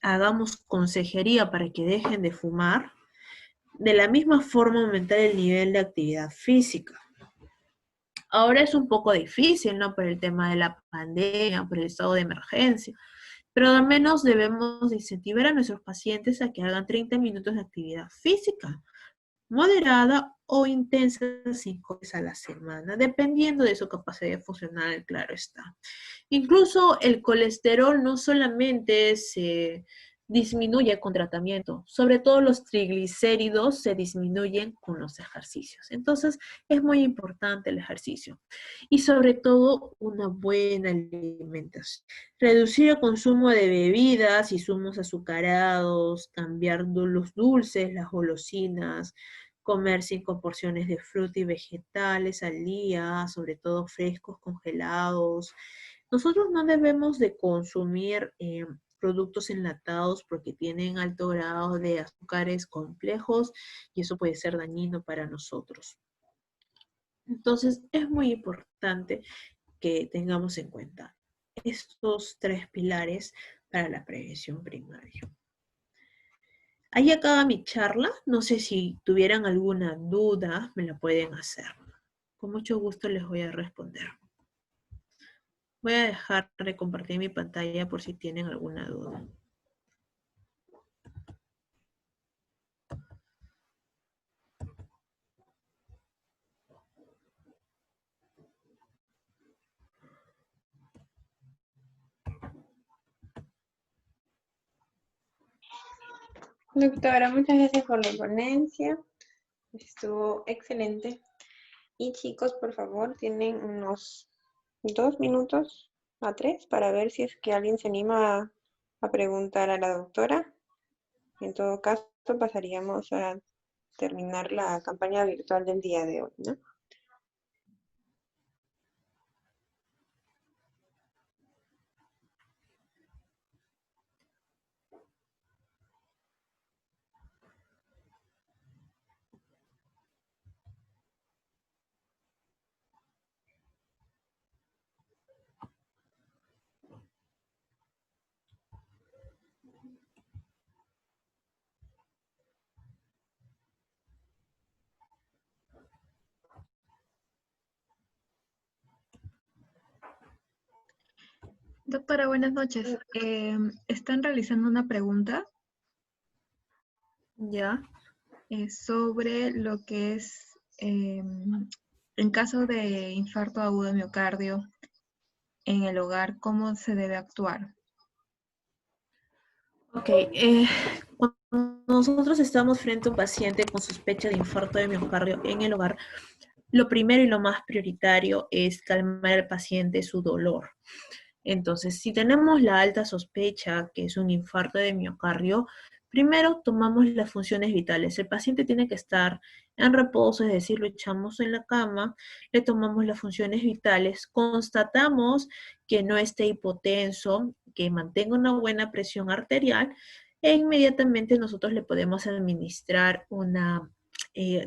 hagamos consejería para que dejen de fumar. De la misma forma, aumentar el nivel de actividad física. Ahora es un poco difícil, ¿no? Por el tema de la pandemia, por el estado de emergencia, pero al menos debemos incentivar a nuestros pacientes a que hagan 30 minutos de actividad física, moderada o intensa 5 veces a la semana, dependiendo de su capacidad funcional, claro está. Incluso el colesterol no solamente se disminuye con tratamiento, sobre todo los triglicéridos se disminuyen con los ejercicios. Entonces, es muy importante el ejercicio y sobre todo una buena alimentación. Reducir el consumo de bebidas y zumos azucarados, cambiar los dulces, las golosinas, comer 5 porciones de fruta y vegetales al día, sobre todo frescos, congelados. Nosotros no debemos de consumir productos enlatados porque tienen alto grado de azúcares complejos y eso puede ser dañino para nosotros. Entonces, es muy importante que tengamos en cuenta estos 3 pilares para la prevención primaria. Ahí acaba mi charla. No sé si tuvieran alguna duda, me la pueden hacer. Con mucho gusto les voy a responder. Voy a dejar de compartir mi pantalla por si tienen alguna duda. Doctora, muchas gracias por la ponencia. Estuvo excelente. Y chicos, por favor, tienen unos 2 minutos a 3 para ver si es que alguien se anima a preguntar a la doctora. En todo caso, pasaríamos a terminar la campaña virtual del día de hoy, ¿no? Doctora, buenas noches. Están realizando una pregunta ¿Ya? sobre lo que es, en caso de infarto agudo de miocardio en el hogar, ¿cómo se debe actuar? Ok, cuando nosotros estamos frente a un paciente con sospecha de infarto de miocardio en el hogar, lo primero y lo más prioritario es calmar al paciente su dolor. Entonces, si tenemos la alta sospecha que es un infarto de miocardio, primero tomamos las funciones vitales. El paciente tiene que estar en reposo, es decir, lo echamos en la cama, le tomamos las funciones vitales, constatamos que no esté hipotenso, que mantenga una buena presión arterial e inmediatamente nosotros le podemos administrar una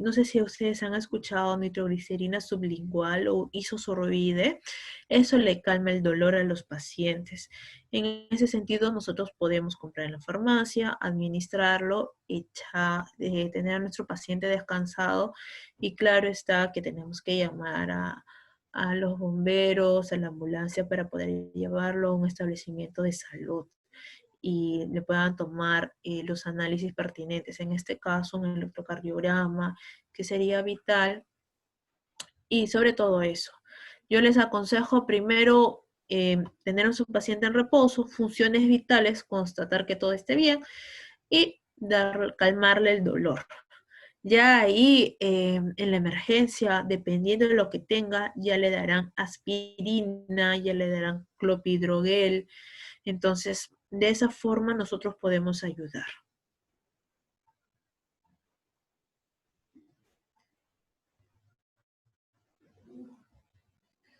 no sé si ustedes han escuchado nitroglicerina sublingual o isosoroide. Eso le calma el dolor a los pacientes. En ese sentido, nosotros podemos comprar en la farmacia, administrarlo, tener a nuestro paciente descansado y claro está que tenemos que llamar a los bomberos, a la ambulancia para poder llevarlo a un establecimiento de salud y le puedan tomar los análisis pertinentes. En este caso, un electrocardiograma, que sería vital, y sobre todo eso. Yo les aconsejo primero tener a su paciente en reposo, funciones vitales, constatar que todo esté bien y calmarle el dolor. Ya ahí en la emergencia, dependiendo de lo que tenga, ya le darán aspirina, ya le darán clopidogrel. Entonces, de esa forma nosotros podemos ayudar.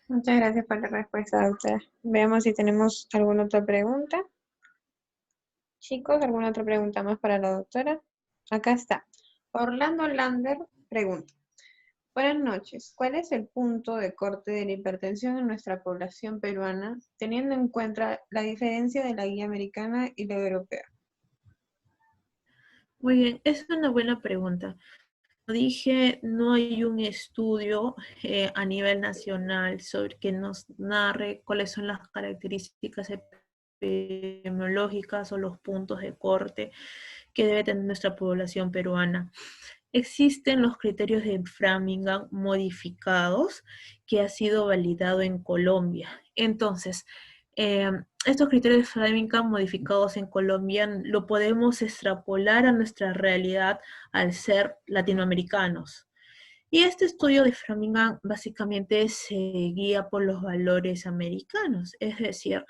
Muchas gracias por la respuesta, doctora. Veamos si tenemos alguna otra pregunta. Chicos, ¿alguna otra pregunta más para la doctora? Acá está. Orlando Lander pregunta. Buenas noches. ¿Cuál es el punto de corte de la hipertensión en nuestra población peruana, teniendo en cuenta la diferencia de la guía americana y la europea? Muy bien, esa es una buena pregunta. Como dije, no hay un estudio a nivel nacional sobre que nos narre cuáles son las características epidemiológicas o los puntos de corte que debe tener nuestra población peruana. Existen los criterios de Framingham modificados que ha sido validado en Colombia. Entonces, estos criterios de Framingham modificados en Colombia lo podemos extrapolar a nuestra realidad al ser latinoamericanos. Y este estudio de Framingham básicamente se guía por los valores americanos, es decir,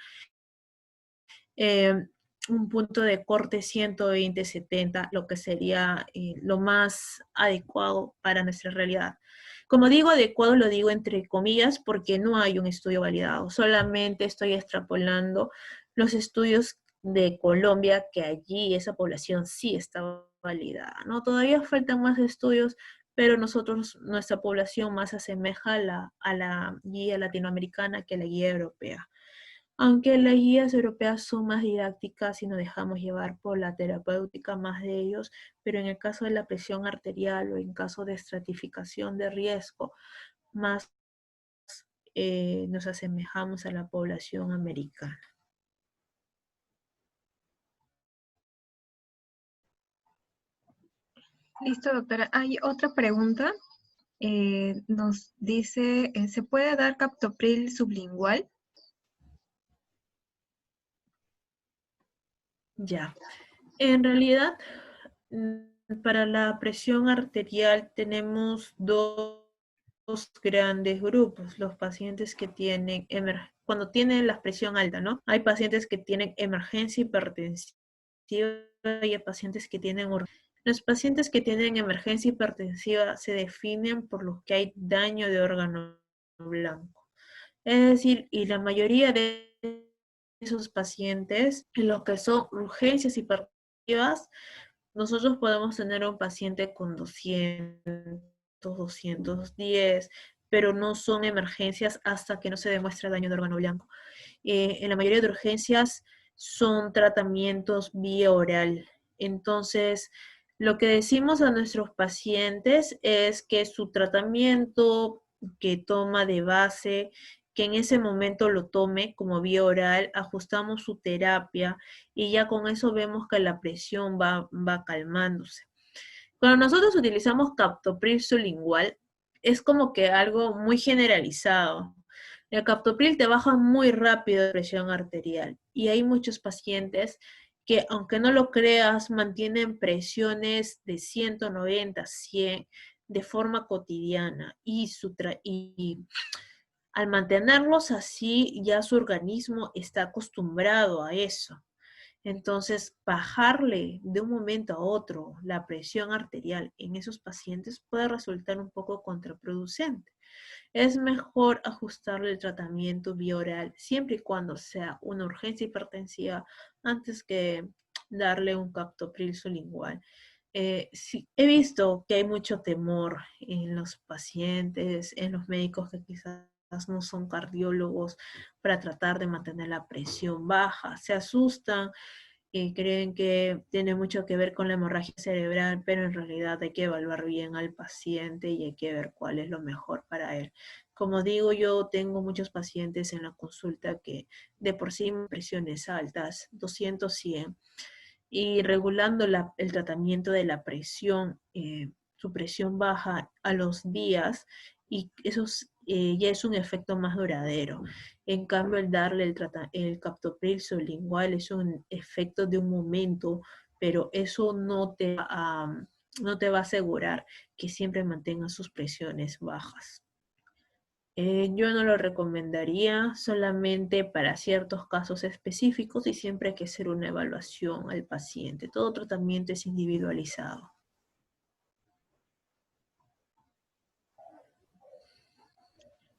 eh, un punto de corte 120-70, lo que sería lo más adecuado para nuestra realidad. Como digo adecuado, lo digo entre comillas porque no hay un estudio validado, solamente estoy extrapolando los estudios de Colombia, que allí esa población sí está validada, ¿no? Todavía faltan más estudios, pero nosotros, nuestra población más asemeja a la guía latinoamericana que a la guía europea. Aunque las guías europeas son más didácticas y nos dejamos llevar por la terapéutica más de ellos, pero en el caso de la presión arterial o en caso de estratificación de riesgo, más nos asemejamos a la población americana. Listo, doctora. Hay otra pregunta. Nos dice, ¿se puede dar captopril sublingual? Ya. En realidad, para la presión arterial tenemos dos grandes grupos, los pacientes que tienen, cuando tienen la presión alta, ¿no? Hay pacientes que tienen emergencia hipertensiva y hay pacientes que tienen los pacientes que tienen emergencia hipertensiva se definen por los que hay daño de órgano blanco. Es decir, y la mayoría de esos pacientes, en lo que son urgencias hipertensivas, nosotros podemos tener un paciente con 200, 210, pero no son emergencias hasta que no se demuestre daño de órgano blanco. En la mayoría de urgencias son tratamientos vía oral. Entonces, lo que decimos a nuestros pacientes es que su tratamiento que toma de base, que en ese momento lo tome como vía oral, ajustamos su terapia y ya con eso vemos que la presión va calmándose. Cuando nosotros utilizamos captopril sublingual, es como que algo muy generalizado. El captopril te baja muy rápido la presión arterial y hay muchos pacientes que, aunque no lo creas, mantienen presiones de 190, 100 de forma cotidiana y al mantenerlos así, ya su organismo está acostumbrado a eso. Entonces, bajarle de un momento a otro la presión arterial en esos pacientes puede resultar un poco contraproducente. Es mejor ajustarle el tratamiento vía oral siempre y cuando sea una urgencia hipertensiva antes que darle un captopril sublingual. Sí, he visto que hay mucho temor en los pacientes, en los médicos que quizás no son cardiólogos para tratar de mantener la presión baja. Se asustan y creen que tiene mucho que ver con la hemorragia cerebral, pero en realidad hay que evaluar bien al paciente y hay que ver cuál es lo mejor para él. Como digo, yo tengo muchos pacientes en la consulta que de por sí presiones altas, 200, 100, y regulando el tratamiento de la presión, su presión baja a los días y eso ya es un efecto más duradero. En cambio, el darle el captopril sublingual es un efecto de un momento, pero eso no te va a asegurar que siempre mantenga sus presiones bajas. Yo no lo recomendaría solamente para ciertos casos específicos y siempre hay que hacer una evaluación al paciente. Todo tratamiento es individualizado.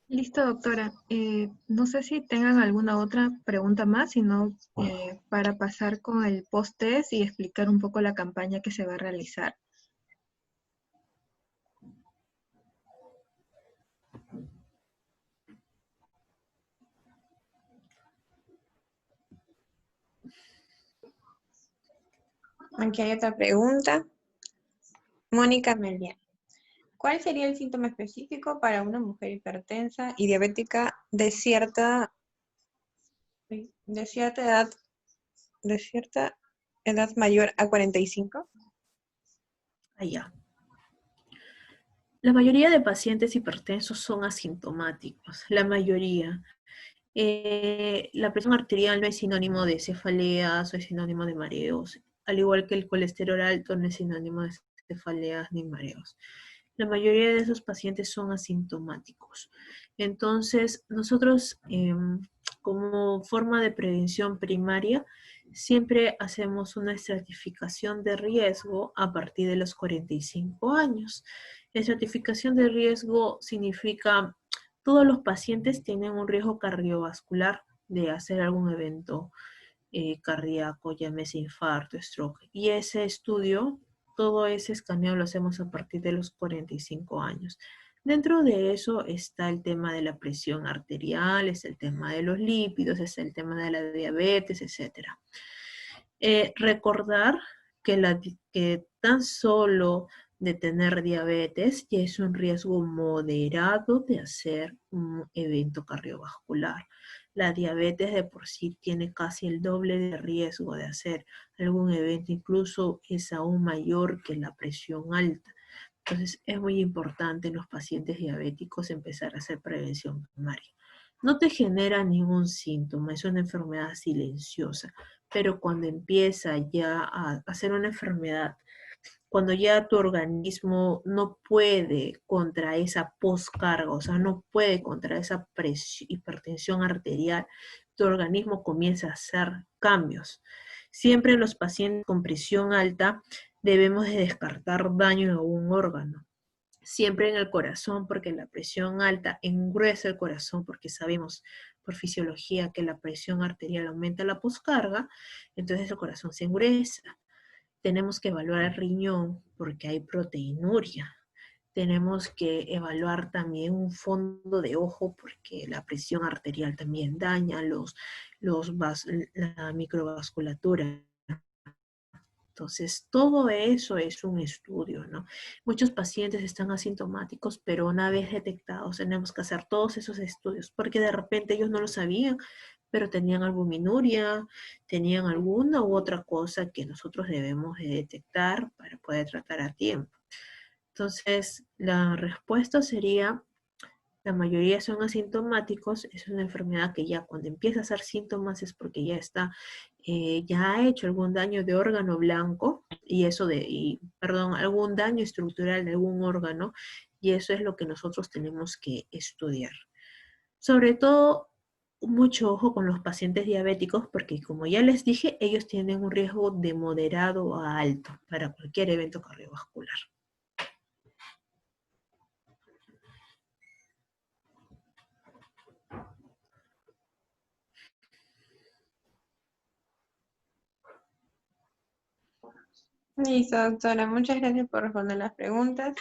Listo, doctora. No sé si tengan alguna otra pregunta más, sino para pasar con el post-test y explicar un poco la campaña que se va a realizar. Aquí hay otra pregunta. Mónica Melián. ¿Cuál sería el síntoma específico para una mujer hipertensa y diabética de cierta edad mayor a 45? Allá. La mayoría de pacientes hipertensos son asintomáticos, la mayoría. La presión arterial no es sinónimo de cefaleas o es sinónimo de mareos, al igual que el colesterol alto no es sinónimo de cefaleas ni mareos. La mayoría de esos pacientes son asintomáticos. Entonces, nosotros como forma de prevención primaria, siempre hacemos una estratificación de riesgo a partir de los 45 años. Estratificación de riesgo significa todos los pacientes tienen un riesgo cardiovascular de hacer algún evento cardíaco, llámese infarto, stroke. Y ese estudio, todo ese escaneo lo hacemos a partir de los 45 años. Dentro de eso está el tema de la presión arterial, es el tema de los lípidos, es el tema de la diabetes, etc. Recordar que tan solo de tener diabetes ya es un riesgo moderado de hacer un evento cardiovascular. La diabetes de por sí tiene casi el doble de riesgo de hacer algún evento, incluso es aún mayor que la presión alta. Entonces es muy importante en los pacientes diabéticos empezar a hacer prevención primaria. No te genera ningún síntoma, es una enfermedad silenciosa, pero cuando empieza ya a ser una enfermedad cuando ya tu organismo no puede contra esa poscarga, o sea, no puede contra esa hipertensión arterial, tu organismo comienza a hacer cambios. Siempre en los pacientes con presión alta debemos de descartar daño en algún órgano. Siempre en el corazón, porque la presión alta engruesa el corazón, porque sabemos por fisiología que la presión arterial aumenta la poscarga, entonces el corazón se engruesa. Tenemos que evaluar el riñón porque hay proteinuria. Tenemos que evaluar también un fondo de ojo porque la presión arterial también daña la microvasculatura. Entonces, todo eso es un estudio, ¿no? Muchos pacientes están asintomáticos, pero una vez detectados tenemos que hacer todos esos estudios, porque de repente ellos no lo sabían, pero tenían albuminuria, tenían alguna u otra cosa que nosotros debemos de detectar para poder tratar a tiempo. Entonces, la respuesta sería, la mayoría son asintomáticos, es una enfermedad que ya cuando empieza a hacer síntomas es porque ya está, ya ha hecho algún daño de órgano blanco, perdón, algún daño estructural de algún órgano, y eso es lo que nosotros tenemos que estudiar. Sobre todo, mucho ojo con los pacientes diabéticos, porque como ya les dije, ellos tienen un riesgo de moderado a alto para cualquier evento cardiovascular. Listo, doctora. Muchas gracias por responder las preguntas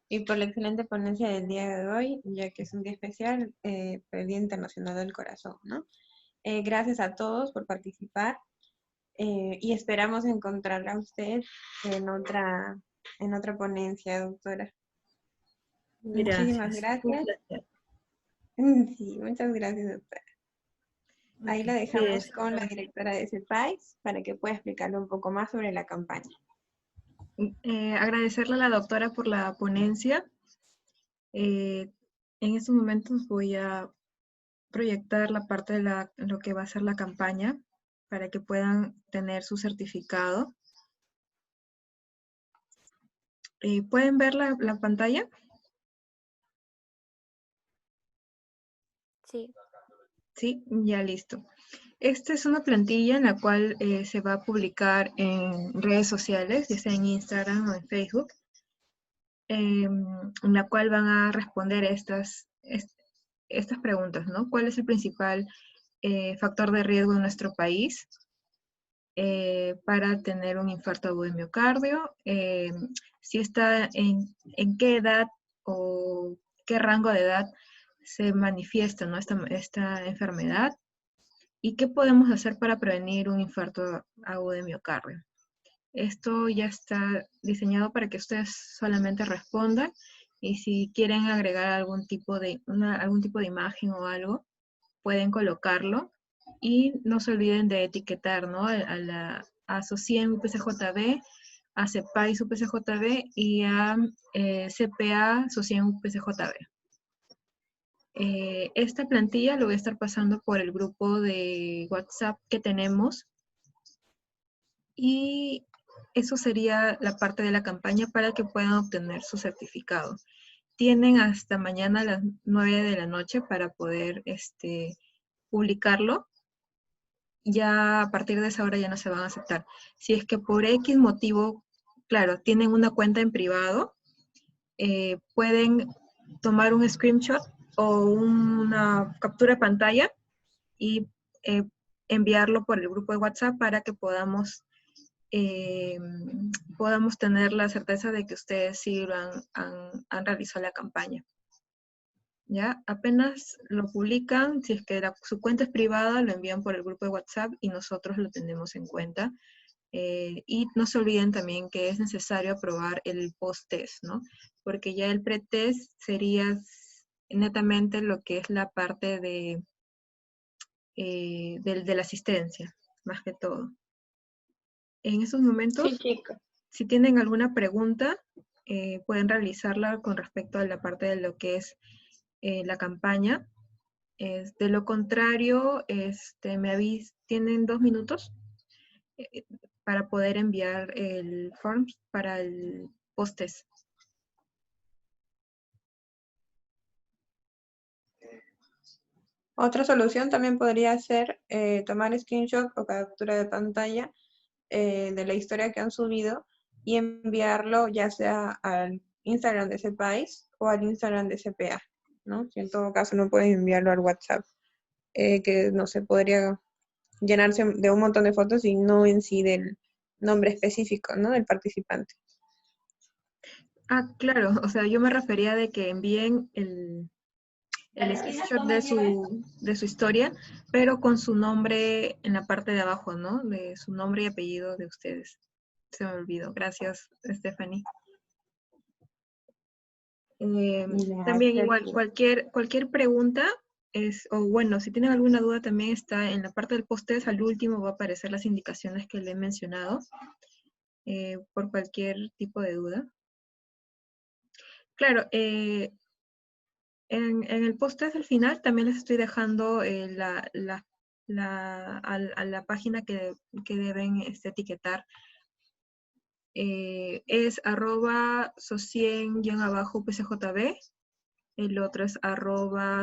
y por la excelente ponencia del día de hoy, ya que es un día especial, por el Día Internacional del Corazón, ¿no? Gracias a todos por participar y esperamos encontrarla a usted en otra ponencia, doctora. Muchísimas Gracias. Un gracias. placer. Sí, muchas gracias, doctora. Ahí la dejamos Cuídese. con la directora de CEPAIS para que pueda explicarle un poco más sobre la campaña. Agradecerle a la doctora por la ponencia. En estos momentos voy a proyectar la parte de lo que va a ser la campaña para que puedan tener su certificado. ¿Pueden ver la pantalla? Sí. Sí, ya listo. Esta es una plantilla en la cual se va a publicar en redes sociales, ya sea en Instagram o en Facebook, en la cual van a responder estas preguntas, ¿no? ¿Cuál es el principal factor de riesgo en nuestro país para tener un infarto agudo de miocardio? Si está en qué edad o qué rango de edad se manifiesta, ¿no? esta enfermedad. ¿Y qué podemos hacer para prevenir un infarto agudo de miocardio? Esto ya está diseñado para que ustedes solamente respondan y si quieren agregar algún tipo de imagen o algo, pueden colocarlo y no se olviden de etiquetar, ¿no? a SOCIEM UPCJB, a CEPAIS UPCJB y a CPA SOCIEM UPCJB. Esta plantilla lo voy a estar pasando por el grupo de WhatsApp que tenemos y eso sería la parte de la campaña para que puedan obtener su certificado. Tienen hasta mañana a las 9 de la noche para poder publicarlo. Ya a partir de esa hora ya no se van a aceptar. Si es que por X motivo, claro, tienen una cuenta en privado, pueden tomar un screenshot o una captura de pantalla y enviarlo por el grupo de WhatsApp para que podamos tener la certeza de que ustedes sí han realizado la campaña. ¿Ya? Apenas lo publican, si es que su cuenta es privada, lo envían por el grupo de WhatsApp y nosotros lo tenemos en cuenta. Y no se olviden también que es necesario aprobar el post-test, ¿no? Porque ya el pre-test sería netamente lo que es la parte de la asistencia, más que todo. En esos momentos, Sí, chicos. si tienen alguna pregunta, pueden realizarla con respecto a la parte de lo que es la campaña. De lo contrario, ¿tienen 2 minutos? para poder enviar el form para el post-test. Otra solución también podría ser tomar screenshot o captura de pantalla de la historia que han subido y enviarlo ya sea al Instagram de ese país o al Instagram de CPA, ¿no? Si en todo caso no pueden enviarlo al WhatsApp, que no se podría llenarse de un montón de fotos y no en sí del nombre específico, ¿no? Del participante. Ah, claro, o sea, yo me refería de que envíen el screenshot de su historia, pero con su nombre en la parte de abajo, ¿no? De su nombre y apellido de ustedes. Se me olvidó. Gracias, Stephanie. También igual, cualquier pregunta o bueno, si tienen alguna duda también está en la parte del post-test, al último va a aparecer las indicaciones que le he mencionado, por cualquier tipo de duda. Claro, en el post-test al final también les estoy dejando a la página que deben etiquetar. Es @socien_upsjb, el otro es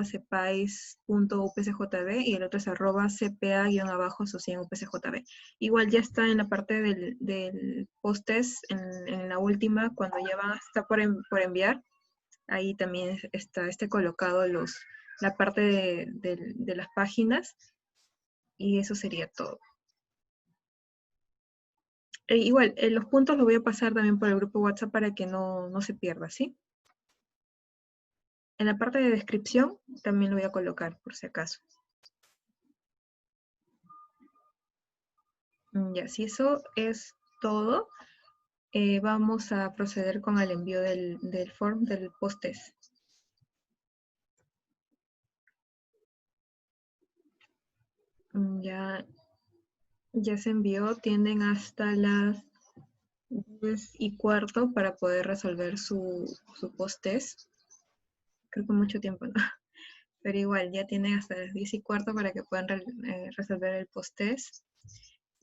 @sepais.upsjb y el otro es @cpa_socienupsjb. Igual ya está en la parte del post-test, en la última, cuando ya van a estar por enviar. Ahí también está colocado la parte de las páginas y eso sería todo. Igual, los puntos los voy a pasar también por el grupo WhatsApp para que no se pierda, ¿sí? En la parte de descripción también lo voy a colocar por si acaso. Ya, si eso es todo, vamos a proceder con el envío del form del post-test. Ya se envió, tienen hasta las 10:15 para poder resolver su post-test. Creo que mucho tiempo, ¿no? Pero igual, ya tienen hasta las 10:15 para que puedan resolver el post-test.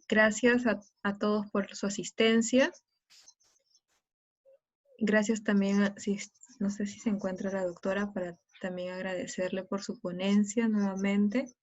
Gracias a todos por su asistencia. Gracias también, no sé si se encuentra la doctora, para también agradecerle por su ponencia nuevamente.